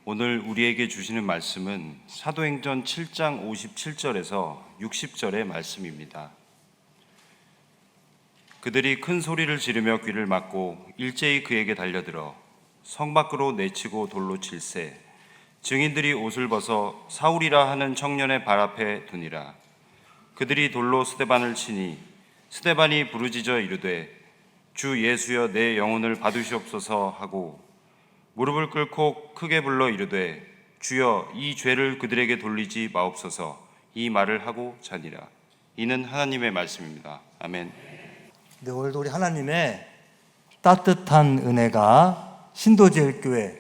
오늘 우리에게 주시는 말씀은 사도행전 7장 57절에서 60절의 말씀입니다. 그들이 큰 소리를 지르며 귀를 막고 일제히 그에게 달려들어 성 밖으로 내치고 돌로 칠세 증인들이 옷을 벗어 사울이라 하는 청년의 발 앞에 두니라. 그들이 돌로 스데반을 치니 스데반이 부르짖어 이르되 주 예수여 내 영혼을 받으시옵소서 하고 무릎을 꿇고 크게 불러 이르되 주여 이 죄를 그들에게 돌리지 마옵소서 이 말을 하고 자니라. 이는 하나님의 말씀입니다. 아멘. 네, 오늘도 우리 하나님의 따뜻한 은혜가 신도제일교회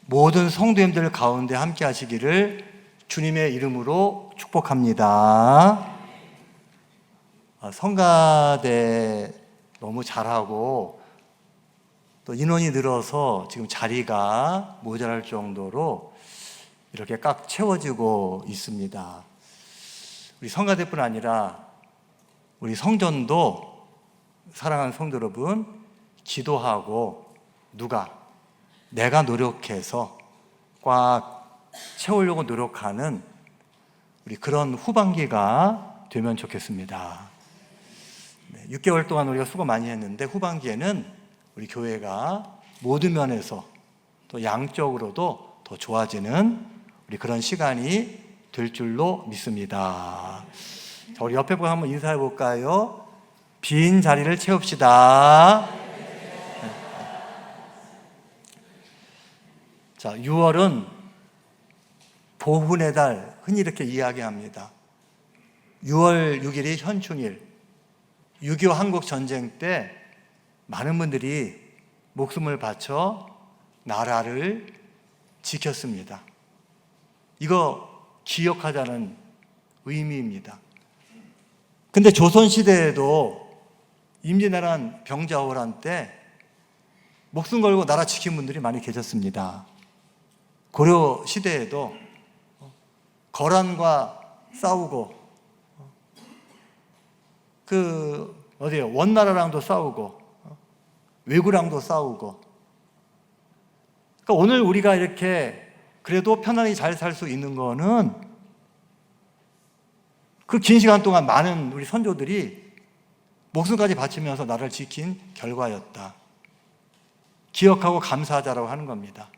모든 성도님들 가운데 함께 하시기를 주님의 이름으로 축복합니다. 성가대 너무 잘하고 또 인원이 늘어서 지금 자리가 모자랄 정도로 이렇게 꽉 채워지고 있습니다. 우리 성가대뿐 아니라 우리 성전도 사랑하는 성도 여러분, 기도하고 내가 노력해서 꽉 채우려고 노력하는 우리 그런 후반기가 되면 좋겠습니다. 6개월 동안 우리가 수고 많이 했는데 후반기에는 우리 교회가 모든 면에서 또 양적으로도 더 좋아지는 우리 그런 시간이 될 줄로 믿습니다. 자, 우리 옆에 분 한번 인사해 볼까요? 빈 자리를 채웁시다. 자, 6월은 보훈의 달, 흔히 이렇게 이야기합니다. 6월 6일이 현충일, 6.25 한국 전쟁 때 많은 분들이 목숨을 바쳐 나라를 지켰습니다. 이거 기억하자는 의미입니다. 근데 조선시대에도 임진왜란 병자호란 때 목숨 걸고 나라 지킨 분들이 많이 계셨습니다. 고려 시대에도 거란과 싸우고 원나라랑도 싸우고 외구랑도 싸우고. 그러니까 오늘 우리가 이렇게 그래도 편안히 잘 살 수 있는 거는 그 긴 시간 동안 많은 우리 선조들이 목숨까지 바치면서 나라를 지킨 결과였다. 기억하고 감사하자라고 하는 겁니다.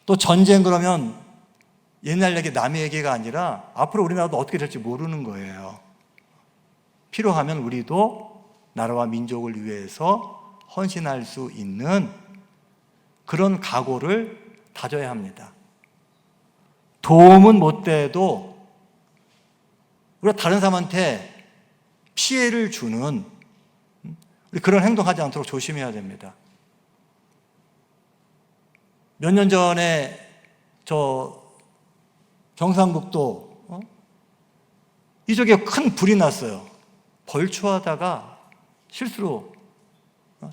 또 전쟁 그러면 옛날 얘기 남의 얘기가 아니라 앞으로 우리나라도 어떻게 될지 모르는 거예요. 필요하면 우리도 나라와 민족을 위해서 헌신할 수 있는 그런 각오를 다져야 합니다. 도움은 못 돼도 우리가 다른 사람한테 피해를 주는 그런 행동하지 않도록 조심해야 됩니다. 몇 년 전에 저 경상북도 이쪽에 큰 불이 났어요. 벌초하다가 실수로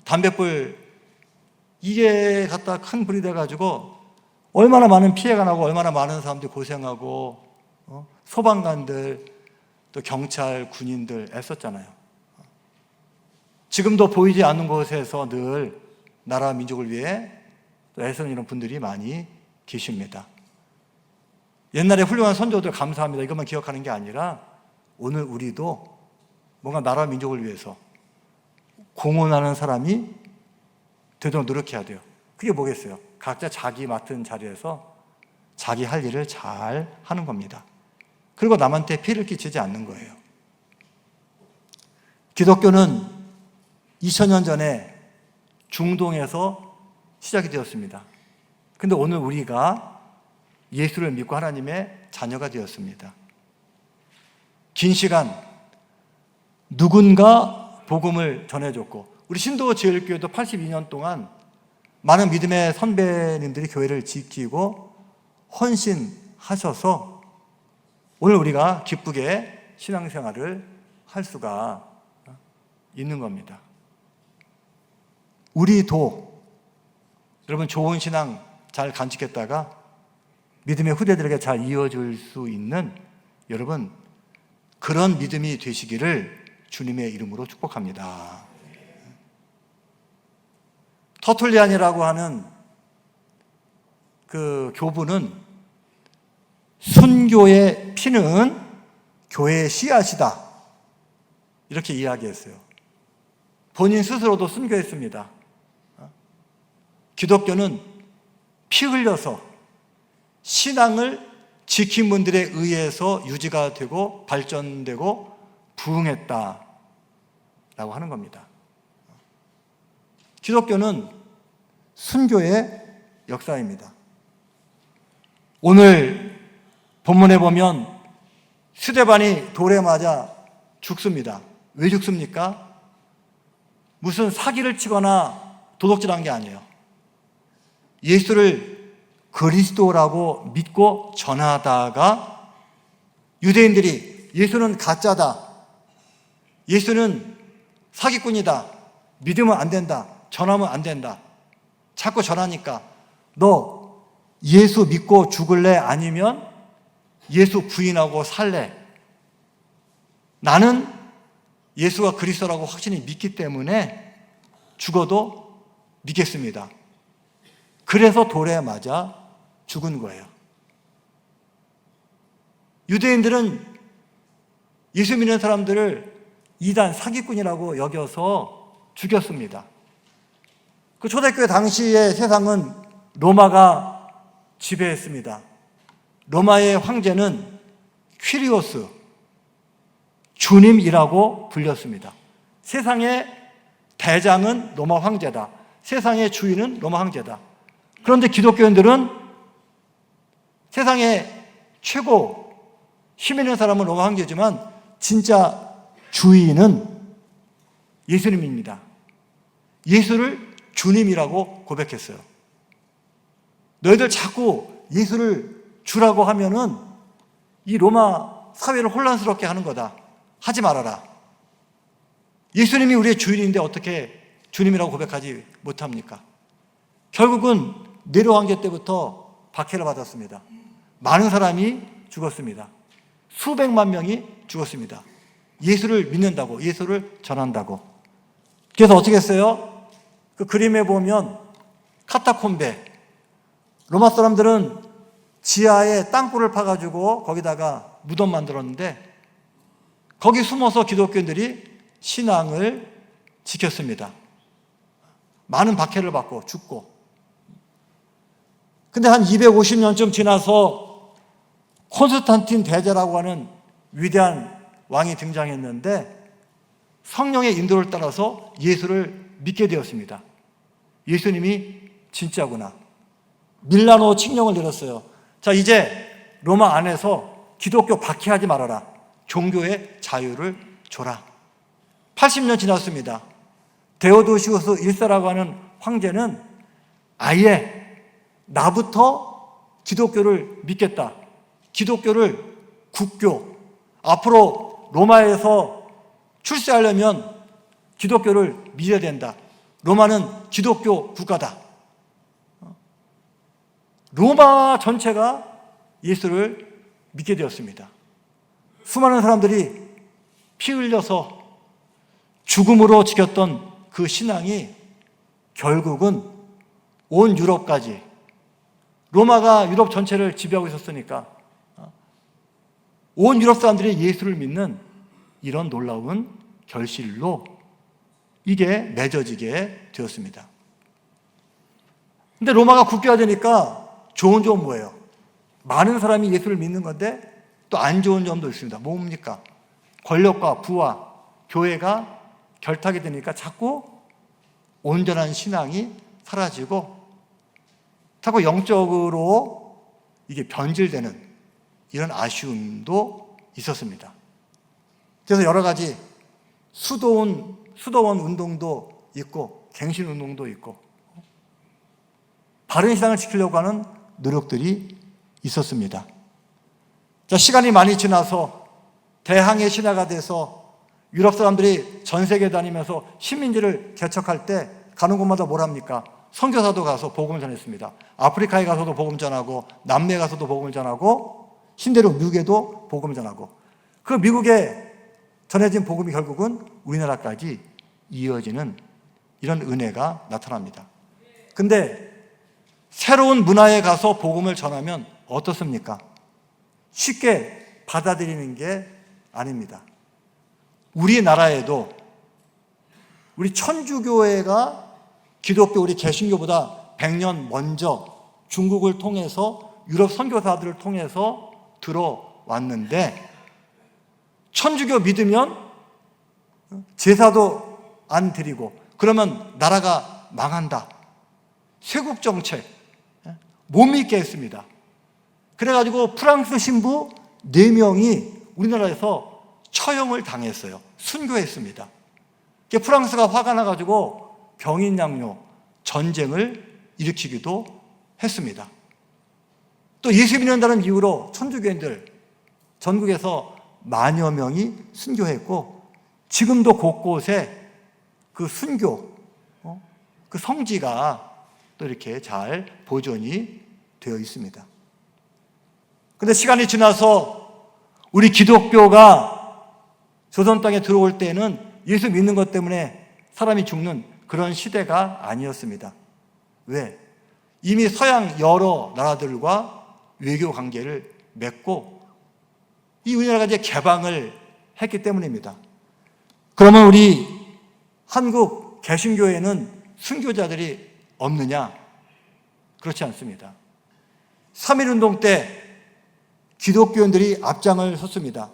담뱃불 이게 갖다 큰 불이 돼가지고 얼마나 많은 피해가 나고 얼마나 많은 사람들이 고생하고 소방관들 또 경찰 군인들 애썼잖아요. 지금도 보이지 않는 곳에서 늘 나라와 민족을 위해 또 애쓰는 이런 분들이 많이 계십니다. 옛날에 훌륭한 선조들 감사합니다 이것만 기억하는 게 아니라 오늘 우리도 뭔가 나라와 민족을 위해서 공헌하는 사람이 되도록 노력해야 돼요. 그게 뭐겠어요? 각자 자기 맡은 자리에서 자기 할 일을 잘 하는 겁니다. 그리고 남한테 피해를 끼치지 않는 거예요. 기독교는 2000년 전에 중동에서 시작이 되었습니다. 근데 오늘 우리가 예수를 믿고 하나님의 자녀가 되었습니다. 긴 시간 누군가 복음을 전해줬고 우리 신도제일교회도 82년 동안 많은 믿음의 선배님들이 교회를 지키고 헌신하셔서 오늘 우리가 기쁘게 신앙생활을 할 수가 있는 겁니다. 우리도 여러분 좋은 신앙 잘 간직했다가 믿음의 후대들에게 잘 이어줄 수 있는 여러분 그런 믿음이 되시기를 주님의 이름으로 축복합니다. 터툴리안이라고 하는 그 교부는 순교의 피는 교회의 씨앗이다, 이렇게 이야기했어요. 본인 스스로도 순교했습니다. 기독교는 피 흘려서 신앙을 지킨 분들에 의해서 유지가 되고 발전되고 부흥했다라고 하는 겁니다. 기독교는 순교의 역사입니다. 오늘 본문에 보면 스데반이 돌에 맞아 죽습니다. 왜 죽습니까? 무슨 사기를 치거나 도둑질한 게 아니에요. 예수를 그리스도라고 믿고 전하다가 유대인들이 예수는 가짜다, 예수는 사기꾼이다, 믿으면 안 된다, 전하면 안 된다, 자꾸 전하니까 너 예수 믿고 죽을래? 아니면 예수 부인하고 살래? 나는 예수가 그리스도라고 확신이 믿기 때문에 죽어도 믿겠습니다. 그래서 돌에 맞아 죽은 거예요. 유대인들은 예수 믿는 사람들을 이단 사기꾼이라고 여겨서 죽였습니다. 그 초대교회 당시의 세상은 로마가 지배했습니다. 로마의 황제는 퀴리오스, 주님이라고 불렸습니다. 세상의 대장은 로마 황제다, 세상의 주인은 로마 황제다. 그런데 기독교인들은 세상의 최고 힘 있는 사람은 로마 황제지만 진짜 주인은 예수님입니다. 예수를 주님이라고 고백했어요. 너희들 자꾸 예수를 주라고 하면은 이 로마 사회를 혼란스럽게 하는 거다. 하지 말아라. 예수님이 우리의 주인인데 어떻게 주님이라고 고백하지 못합니까? 결국은 네로 황제 때부터 박해를 받았습니다. 많은 사람이 죽었습니다. 수백만 명이 죽었습니다. 예수를 믿는다고, 예수를 전한다고. 그래서 어떻게 했어요? 그 그림에 보면 카타콤베, 로마 사람들은 지하에 땅굴을 파가지고 거기다가 무덤 만들었는데 거기 숨어서 기독교인들이 신앙을 지켰습니다. 많은 박해를 받고 죽고. 근데 한 250년쯤 지나서 콘스탄틴 대제라고 하는 위대한 왕이 등장했는데 성령의 인도를 따라서 예수를 믿게 되었습니다. 예수님이 진짜구나. 밀라노 칙령을 내렸어요. 자, 이제 로마 안에서 기독교 박해하지 말아라. 종교의 자유를 줘라. 80년 지났습니다. 데오도시우스 1세라고 하는 황제는 아예 나부터 기독교를 믿겠다. 기독교를 국교. 앞으로 로마에서 출세하려면 기독교를 믿어야 된다. 로마는 기독교 국가다. 로마 전체가 예수를 믿게 되었습니다. 수많은 사람들이 피 흘려서 죽음으로 지켰던 그 신앙이 결국은 온 유럽까지, 로마가 유럽 전체를 지배하고 있었으니까 온 유럽 사람들이 예수를 믿는 이런 놀라운 결실로 이게 맺어지게 되었습니다. 근데 로마가 국교화 되니까 좋은 점은 뭐예요? 많은 사람이 예수를 믿는 건데 또 안 좋은 점도 있습니다. 뭡니까? 권력과 부와 교회가 결탁이 되니까 자꾸 온전한 신앙이 사라지고 자꾸 영적으로 이게 변질되는 이런 아쉬움도 있었습니다. 그래서 여러 가지 수도원 운동도 있고 갱신 운동도 있고 바른 신앙을 지키려고 하는 노력들이 있었습니다. 자, 시간이 많이 지나서 대항해 신화가 돼서 유럽 사람들이 전 세계 다니면서 식민지를 개척할 때 가는 곳마다 뭘 합니까? 선교사도 가서 복음을 전했습니다. 아프리카에 가서도 복음 전하고 남미에 가서도 복음을 전하고 신대륙 미국에도 복음을 전하고 그 미국에 전해진 복음이 결국은 우리나라까지 이어지는 이런 은혜가 나타납니다. 근데 새로운 문화에 가서 복음을 전하면 어떻습니까? 쉽게 받아들이는 게 아닙니다. 우리나라에도 우리 천주교회가 기독교, 우리 개신교보다 100년 먼저 중국을 통해서 유럽 선교사들을 통해서 들어왔는데, 천주교 믿으면 제사도 안 드리고 그러면 나라가 망한다, 쇄국 정책 못 믿게 했습니다. 그래가지고 프랑스 신부 4명이 우리나라에서 처형을 당했어요. 순교했습니다. 프랑스가 화가 나가지고 병인양요 전쟁을 일으키기도 했습니다. 또 예수 믿는다는 이유로 천주교인들 전국에서 만여 명이 순교했고, 지금도 곳곳에 그 순교, 그 성지가 또 이렇게 잘 보존이 되어 있습니다. 그런데 시간이 지나서 우리 기독교가 조선 땅에 들어올 때는 예수 믿는 것 때문에 사람이 죽는 그런 시대가 아니었습니다. 왜? 이미 서양 여러 나라들과 외교 관계를 맺고 이 우리나라가 이제 개방을 했기 때문입니다. 그러면 우리 한국 개신교회는 순교자들이 없느냐? 그렇지 않습니다. 3.1운동 때 기독교인들이 앞장을 섰습니다.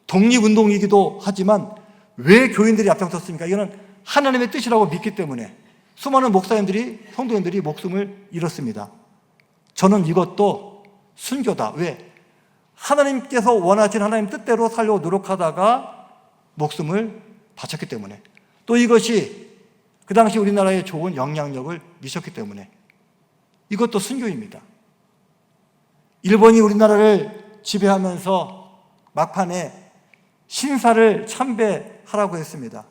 독립운동이기도 하지만 왜 교인들이 앞장섰습니까? 이거는 하나님의 뜻이라고 믿기 때문에 수많은 목사님들이, 성도님들이 목숨을 잃었습니다. 저는 이것도 순교다. 왜? 하나님께서 원하신 하나님 뜻대로 살려고 노력하다가 목숨을 바쳤기 때문에, 또 이것이 그 당시 우리나라에 좋은 영향력을 미쳤기 때문에 이것도 순교입니다. 일본이 우리나라를 지배하면서 막판에 신사를 참배하라고 했습니다.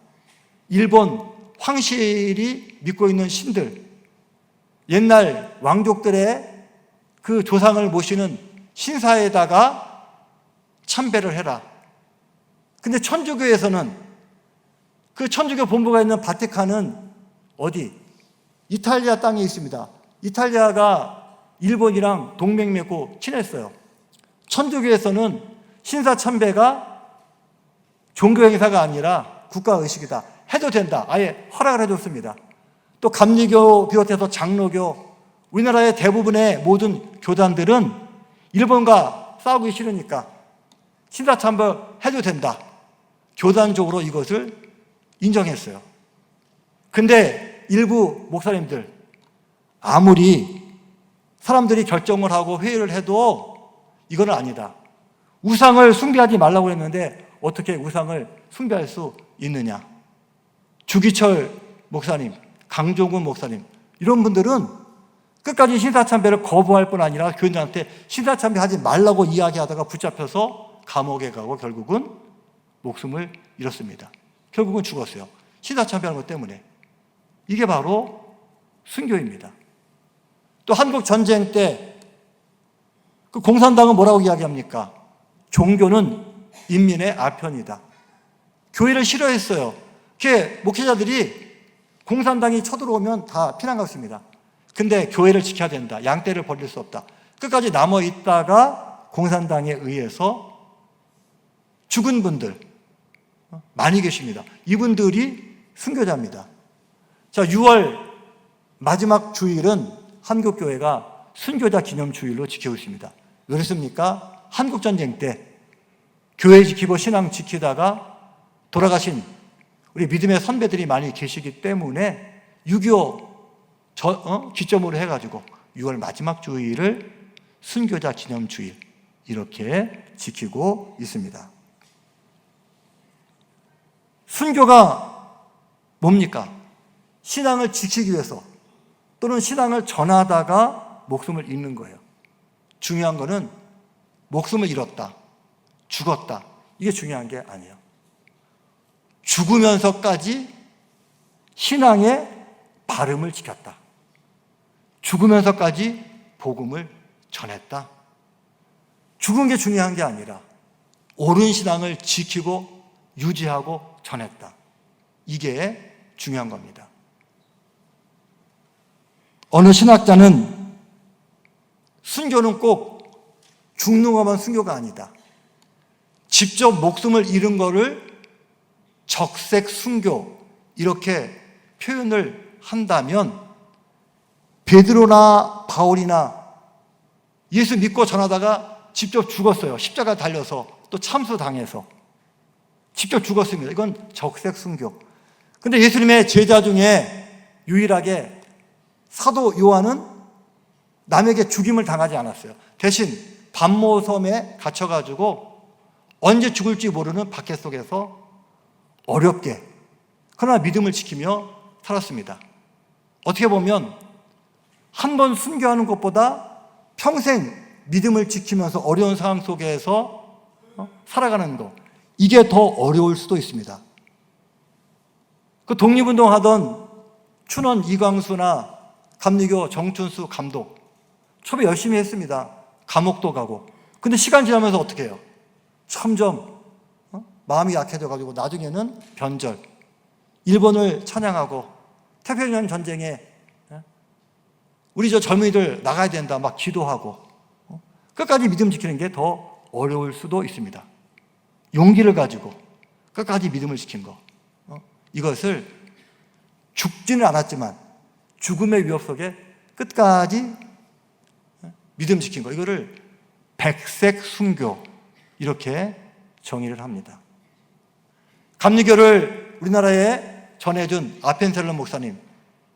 일본 황실이 믿고 있는 신들, 옛날 왕족들의 그 조상을 모시는 신사에다가 참배를 해라. 근데 천주교에서는 그 천주교 본부가 있는 바티칸은 어디? 이탈리아 땅에 있습니다. 이탈리아가 일본이랑 동맹 맺고 친했어요. 천주교에서는 신사 참배가 종교 행사가 아니라 국가 의식이다. 해도 된다. 아예 허락을 해줬습니다. 또 감리교 비롯해서 장로교, 우리나라의 대부분의 모든 교단들은 일본과 싸우기 싫으니까 신사 참배 해도 된다. 교단적으로 이것을 인정했어요. 근데 일부 목사님들, 아무리 사람들이 결정을 하고 회의를 해도 이건 아니다. 우상을 숭배하지 말라고 했는데 어떻게 우상을 숭배할 수 있느냐. 주기철 목사님, 강종훈 목사님, 이런 분들은 끝까지 신사참배를 거부할 뿐 아니라 교인들한테 신사참배 하지 말라고 이야기하다가 붙잡혀서 감옥에 가고 결국은 목숨을 잃었습니다. 결국은 죽었어요. 신사참배하는 것 때문에. 이게 바로 순교입니다. 또 한국 전쟁 때 그 공산당은 뭐라고 이야기합니까? 종교는 인민의 아편이다. 교회를 싫어했어요. 그게 목회자들이 공산당이 쳐들어오면 다 피난 갔습니다. 근데 교회를 지켜야 된다. 양떼를 벌릴 수 없다. 끝까지 남아 있다가 공산당에 의해서 죽은 분들 많이 계십니다. 이분들이 순교자입니다. 자, 6월 마지막 주일은 한국교회가 순교자 기념 주일로 지키고 있습니다. 왜 그렇습니까? 한국전쟁 때 교회 지키고 신앙 지키다가 돌아가신 우리 믿음의 선배들이 많이 계시기 때문에 6.25 기점으로 해가지고 6월 마지막 주일을 순교자 기념 주일 이렇게 지키고 있습니다. 순교가 뭡니까? 신앙을 지키기 위해서 또는 신앙을 전하다가 목숨을 잃는 거예요. 중요한 거는 목숨을 잃었다, 죽었다, 이게 중요한 게 아니에요. 죽으면서까지 신앙의 발음을 지켰다. 죽으면서까지 복음을 전했다. 죽은 게 중요한 게 아니라 옳은 신앙을 지키고 유지하고 전했다. 이게 중요한 겁니다. 어느 신학자는 순교는 꼭 죽는 것만 순교가 아니다. 직접 목숨을 잃은 거를 적색 순교 이렇게 표현을 한다면 베드로나 바울이나 예수 믿고 전하다가 직접 죽었어요. 십자가 달려서 또 참수당해서 직접 죽었습니다. 이건 적색 순교. 근데 예수님의 제자 중에 유일하게 사도 요한은 남에게 죽임을 당하지 않았어요. 대신 반모섬에 갇혀가지고 언제 죽을지 모르는 박해 속에서 어렵게 그러나 믿음을 지키며 살았습니다. 어떻게 보면 한 번 순교하는 것보다 평생 믿음을 지키면서 어려운 상황 속에서 살아가는 것, 이게 더 어려울 수도 있습니다. 그 독립운동하던 춘원 이광수나 감리교 정춘수 감독 처음에 열심히 했습니다. 감옥도 가고. 근데 시간 지나면서 어떻게 해요? 점점 마음이 약해져가지고 나중에는 변절, 일본을 찬양하고 태평양 전쟁에 우리 저 젊은이들 나가야 된다 막 기도하고 끝까지 믿음 지키는 게 더 어려울 수도 있습니다. 용기를 가지고 끝까지 믿음을 지킨 거, 이것을 죽지는 않았지만 죽음의 위협 속에 끝까지 믿음 지킨 거, 이거를 백색 순교 이렇게 정의를 합니다. 감리교를 우리나라에 전해준 아펜셀러 목사님,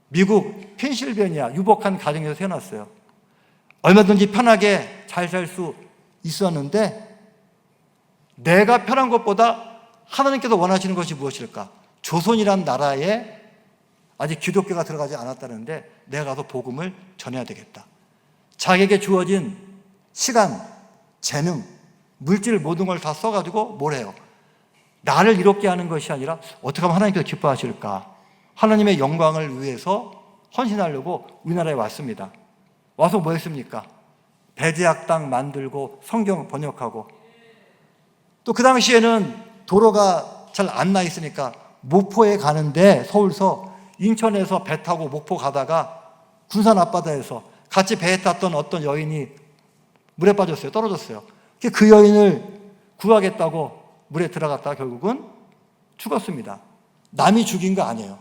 미국 펜실베니아 유복한 가정에서 태어났어요. 얼마든지 편하게 잘 살 수 있었는데 내가 편한 것보다 하나님께서 원하시는 것이 무엇일까? 조선이란 나라에 아직 기독교가 들어가지 않았다는데 내가 가서 복음을 전해야 되겠다. 자기에게 주어진 시간, 재능, 물질 모든 걸 다 써가지고 뭘 해요? 나를 이롭게 하는 것이 아니라 어떻게 하면 하나님께서 기뻐하실까? 하나님의 영광을 위해서 헌신하려고 우리나라에 왔습니다. 와서 뭐 했습니까? 배제학당 만들고 성경 번역하고, 또 그 당시에는 도로가 잘 안 나 있으니까 목포에 가는데 서울서 인천에서 배 타고 목포 가다가 군산 앞바다에서 같이 배에 탔던 어떤 여인이 물에 빠졌어요. 떨어졌어요. 그 여인을 구하겠다고 물에 들어갔다가 결국은 죽었습니다. 남이 죽인 거 아니에요.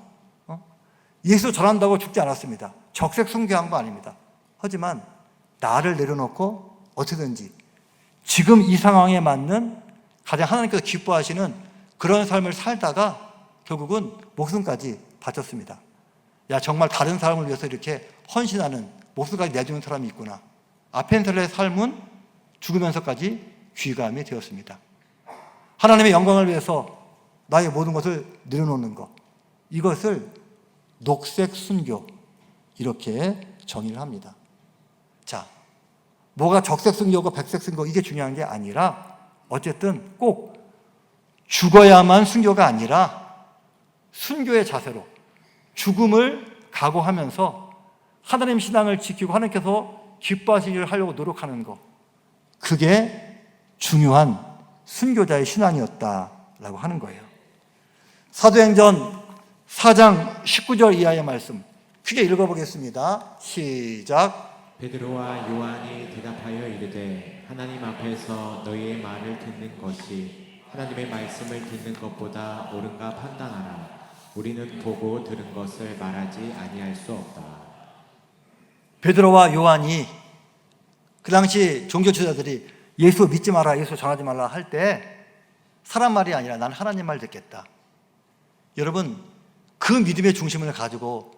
예수 전한다고 죽지 않았습니다. 적색 순교한 거 아닙니다. 하지만 나를 내려놓고 어떻게든지 지금 이 상황에 맞는 가장 하나님께서 기뻐하시는 그런 삶을 살다가 결국은 목숨까지 바쳤습니다. 야, 정말 다른 사람을 위해서 이렇게 헌신하는, 목숨까지 내주는 사람이 있구나. 아펜셀러의 삶은 죽으면서까지 귀감이 되었습니다. 하나님의 영광을 위해서 나의 모든 것을 내려놓는 것, 이것을 녹색 순교 이렇게 정의를 합니다. 자, 뭐가 적색 순교고 백색 순교 이게 중요한 게 아니라 어쨌든 꼭 죽어야만 순교가 아니라 순교의 자세로 죽음을 각오하면서 하나님 신앙을 지키고 하나님께서 기뻐하시기를 하려고 노력하는 것, 그게 중요한 순교자의 신앙이었다라고 하는 거예요. 사도행전 4장 19절 이하의 말씀 크게 읽어보겠습니다. 시작. 베드로와 요한이 대답하여 이르되 하나님 앞에서 너희의 말을 듣는 것이 하나님의 말씀을 듣는 것보다 옳은가 판단하라. 우리는 보고 들은 것을 말하지 아니할 수 없다. 베드로와 요한이 그 당시 종교 지도자들이 예수 믿지 마라, 예수 전하지 말라 할 때 사람 말이 아니라 난 하나님 말 듣겠다. 여러분, 그 믿음의 중심을 가지고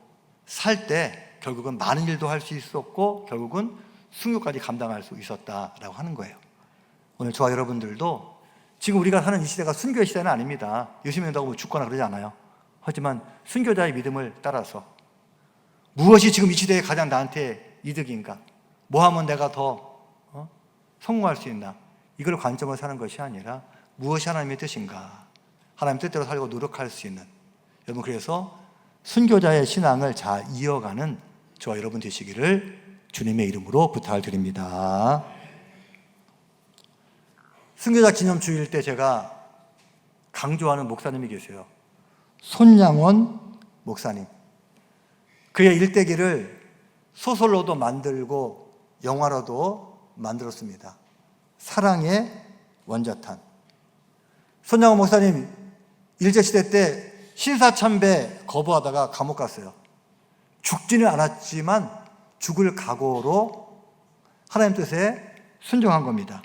살 때 결국은 많은 일도 할 수 있었고 결국은 순교까지 감당할 수 있었다라고 하는 거예요. 오늘 저와 여러분들도 지금 우리가 사는 이 시대가 순교의 시대는 아닙니다. 예수 믿는다고 죽거나 그러지 않아요. 하지만 순교자의 믿음을 따라서 무엇이 지금 이 시대에 가장 나한테 이득인가? 뭐 하면 내가 더 성공할 수 있나? 이걸 관점으로 사는 것이 아니라 무엇이 하나님의 뜻인가? 하나님 뜻대로 살려고 노력할 수 있는, 여러분, 그래서 순교자의 신앙을 잘 이어가는 저와 여러분 되시기를 주님의 이름으로 부탁을 드립니다. 순교자 기념 주일 때 제가 강조하는 목사님이 계세요. 손양원 목사님. 그의 일대기를 소설로도 만들고 영화로도 만들었습니다. 사랑의 원자탄. 손양호 목사님 일제시대 때 신사참배 거부하다가 감옥 갔어요. 죽지는 않았지만 죽을 각오로 하나님 뜻에 순종한 겁니다.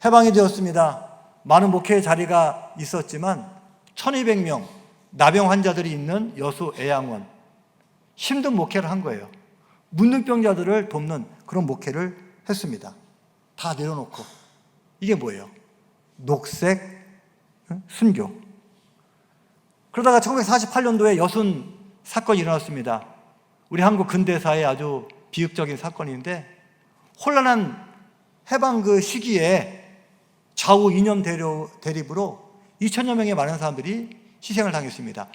해방이 되었습니다. 많은 목회의 자리가 있었지만 1200명 나병 환자들이 있는 여수 애양원, 힘든 목회를 한 거예요. 문둥병자들을 돕는 그런 목회를 했습니다. 다 내려놓고. 이게 뭐예요? 녹색 순교. 그러다가 1948년도에 여순 사건이 일어났습니다. 우리 한국 근대사의 아주 비극적인 사건인데, 혼란한 해방 그 시기에 좌우 이념 대립으로 2000여 명의 많은 사람들이 희생을 당했습니다.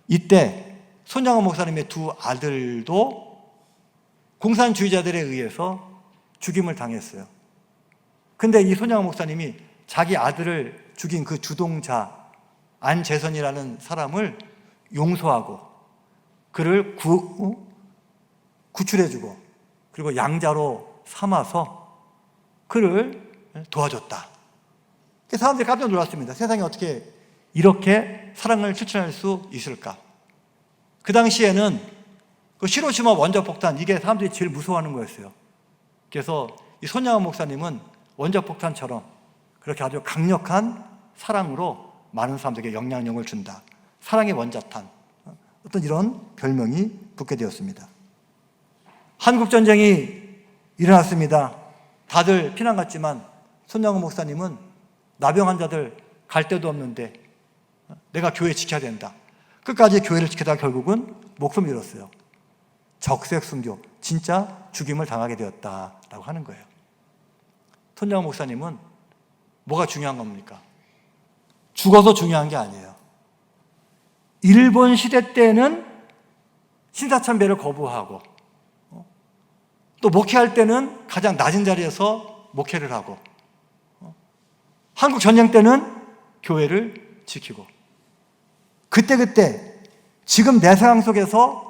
이때 손양호 목사님의 두 아들도 공산주의자들에 의해서 죽임을 당했어요. 근데 이 손양호 목사님이 자기 아들을 죽인 그 주동자 안재선이라는 사람을 용서하고 그를 구출해주고 그리고 양자로 삼아서 그를 도와줬다. 사람들이 깜짝 놀랐습니다. 세상에 어떻게 이렇게 사랑을 실천할 수 있을까? 그 당시에는 그 히로시마 원자폭탄, 이게 사람들이 제일 무서워하는 거였어요. 그래서 이 손양호 목사님은 원자폭탄처럼 그렇게 아주 강력한 사랑으로 많은 사람들에게 영향력을 준다. 사랑의 원자탄. 어떤 이런 별명이 붙게 되었습니다. 한국전쟁이 일어났습니다. 다들 피난 갔지만 손양호 목사님은 나병 환자들 갈 데도 없는데 내가 교회 지켜야 된다. 끝까지 교회를 지키다가 결국은 목숨을 잃었어요. 적색 순교, 진짜 죽임을 당하게 되었다라고 하는 거예요. 손양호 목사님은 뭐가 중요한 겁니까? 죽어서 중요한 게 아니에요. 일본 시대 때는 신사참배를 거부하고 또 목회할 때는 가장 낮은 자리에서 목회를 하고 한국 전쟁 때는 교회를 지키고 그때 지금 내 상황 속에서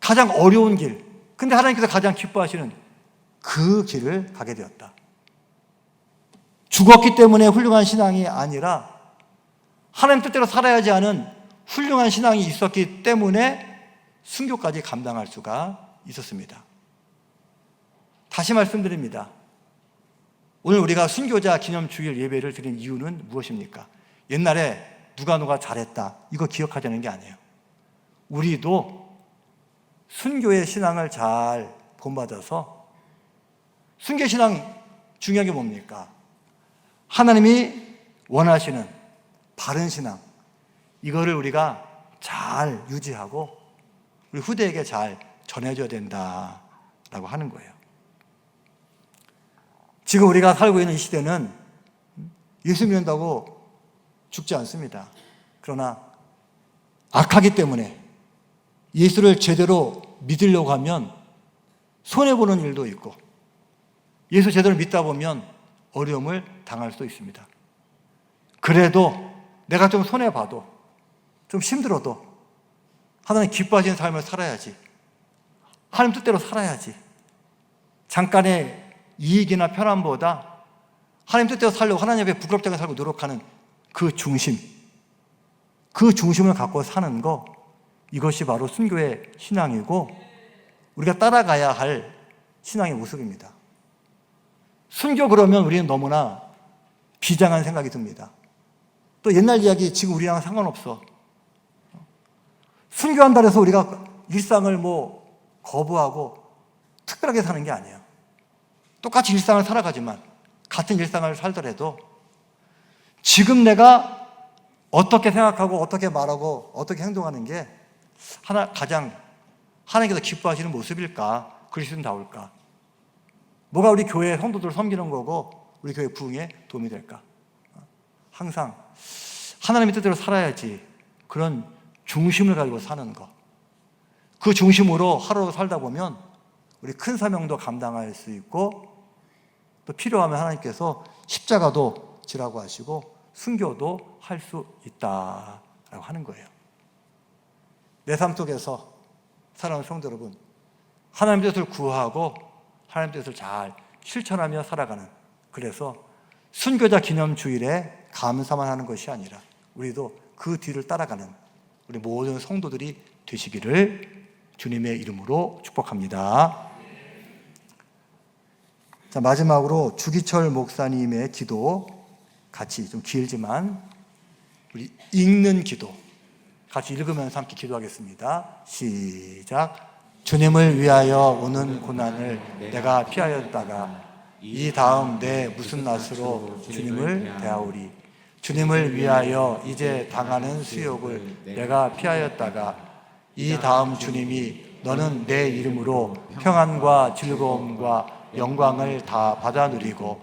가장 어려운 길, 근데 하나님께서 가장 기뻐하시는 그 길을 가게 되었다. 죽었기 때문에 훌륭한 신앙이 아니라 하나님 뜻대로 살아야지 하는 훌륭한 신앙이 있었기 때문에 순교까지 감당할 수가 있었습니다. 다시 말씀드립니다. 오늘 우리가 순교자 기념 주일 예배를 드린 이유는 무엇입니까? 옛날에 누가 잘했다 이거 기억하자는 게 아니에요. 우리도 순교의 신앙을 잘 본받아서, 순교 신앙 중요한 게 뭡니까? 하나님이 원하시는 바른 신앙, 이거를 우리가 잘 유지하고 우리 후대에게 잘 전해줘야 된다라고 하는 거예요. 지금 우리가 살고 있는 이 시대는 예수 믿는다고 죽지 않습니다. 그러나 악하기 때문에 예수를 제대로 믿으려고 하면 손해보는 일도 있고 예수 제대로 믿다 보면 어려움을 당할 수도 있습니다. 그래도 내가 좀 손해봐도 좀 힘들어도 하나님 기뻐하시는 삶을 살아야지, 하나님 뜻대로 살아야지, 잠깐의 이익이나 편함보다 하나님 뜻대로 살려고 하나님 앞에 부끄럽지 않게 살고 노력하는 그 중심을 갖고 사는 거, 이것이 바로 순교의 신앙이고 우리가 따라가야 할 신앙의 모습입니다. 순교 그러면 우리는 너무나 비장한 생각이 듭니다. 또 옛날 이야기 지금 우리랑 상관없어. 순교한다 해서 우리가 일상을 거부하고 특별하게 사는 게 아니에요. 똑같이 일상을 살아가지만 같은 일상을 살더라도 지금 내가 어떻게 생각하고 어떻게 말하고 어떻게 행동하는 게 가장 하나님께서 기뻐하시는 모습일까? 그리스도인다울까? 뭐가 우리 교회 성도들을 섬기는 거고 우리 교회 부흥에 도움이 될까? 항상 하나님의 뜻대로 살아야지, 그런 중심을 가지고 사는 것, 그 중심으로 하루 살다 보면 우리 큰 사명도 감당할 수 있고 또 필요하면 하나님께서 십자가도 지라고 하시고 순교도 할 수 있다라고 하는 거예요. 내 삶 속에서 사랑하는 성도 여러분, 하나님의 뜻을 구하고 하나님 뜻을 잘 실천하며 살아가는, 그래서 순교자 기념 주일에 감사만 하는 것이 아니라 우리도 그 뒤를 따라가는 우리 모든 성도들이 되시기를 주님의 이름으로 축복합니다. 자, 마지막으로 주기철 목사님의 기도 같이 좀 길지만 우리 읽는 기도 같이 읽으면서 함께 기도하겠습니다. 시작. 주님을 위하여 오는 고난을 내가 피하였다가 이 다음 내 무슨 낯으로 주님을 대하오리. 주님을 위하여 이제 당하는 수욕을 내가 피하였다가 이 다음 주님이 너는 내 이름으로 평안과 즐거움과 영광을 다 받아 누리고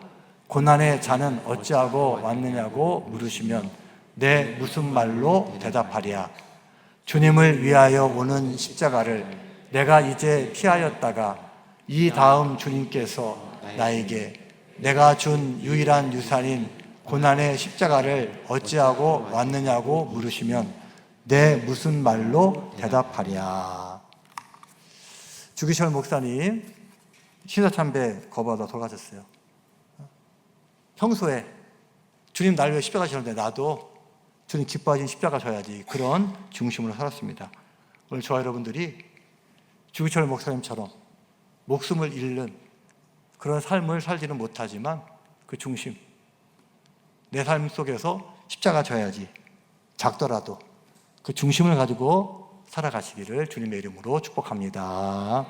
고난의 자는 어찌하고 왔느냐고 물으시면 내 무슨 말로 대답하랴. 주님을 위하여 오는 십자가를 내가 이제 피하였다가 이 다음 주님께서 나에게 내가 준 유일한 유산인 고난의 십자가를 어찌하고 왔느냐고 물으시면 내 무슨 말로 대답하랴. 주기철 목사님 신사참배 거부하다 돌아가셨어요. 평소에 주님 날 위해 십자가 지셨는데 나도 주님 기뻐하신 십자가 져야지, 그런 중심으로 살았습니다. 오늘 저와 여러분들이 주기철 목사님처럼 목숨을 잃는 그런 삶을 살지는 못하지만 그 중심, 내 삶 속에서 십자가 져야지, 작더라도 그 중심을 가지고 살아가시기를 주님의 이름으로 축복합니다.